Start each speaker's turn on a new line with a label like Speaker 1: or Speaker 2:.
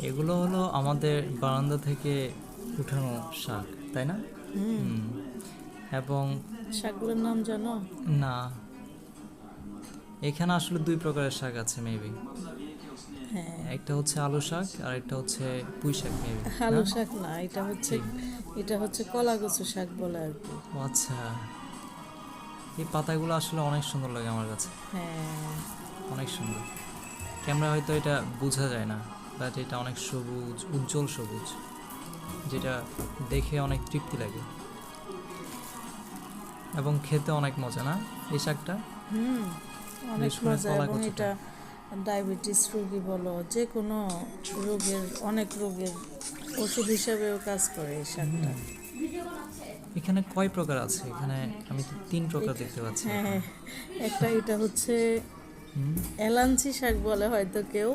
Speaker 1: এগুলো হলো আমাদের বারান্দা থেকে উঠানো শাক, তাই না?
Speaker 2: হুম।
Speaker 1: এবং
Speaker 2: শাকগুলোর নাম জানো?
Speaker 1: না, এখানে আসলে দুই প্রকারের শাক আছে মেবি।
Speaker 2: হ্যাঁ।
Speaker 1: একটা হচ্ছে আলু শাক আর একটা হচ্ছে পুঁই শাক মেবি, না?
Speaker 2: আলু শাক না, এটা হচ্ছে
Speaker 1: কি?
Speaker 2: কলা কচু শাক বলে আর কি।
Speaker 1: ও আচ্ছা, এই পাতাগুলো আসলে অনেক সুন্দর লাগে আমার কাছে,
Speaker 2: হ্যাঁ।
Speaker 1: অনেক সুন্দর। ক্যামেরা হয়তো এটা বোঝা যায় না, বাট এটা অনেক সবুজ, উজ্জ্বল সবুজ, যেটা দেখে অনেক তৃপ্তি লাগে এবং খেতে অনেক মজা, না এই শাকটা?
Speaker 2: হুম, অনেক
Speaker 1: বিশেষ করে
Speaker 2: মজা।
Speaker 1: কলা
Speaker 2: এবং
Speaker 1: কচুটা।
Speaker 2: এটা ডায়াবেটিস রোগী বলো, যে কোনো রোগের, অনেক রোগের ওষুধ হিসাবেও কাজ করে এই শাকটা।
Speaker 1: এখানে কয় প্রকার আছে? এখানে আমি তো 3 প্রকার
Speaker 2: এই-
Speaker 1: দেখতে পাচ্ছি এখন।
Speaker 2: হ্যাঁ, এটা হচ্ছে
Speaker 1: হুম।
Speaker 2: এলাঞ্চি শাক বলে হয়তো কেউ,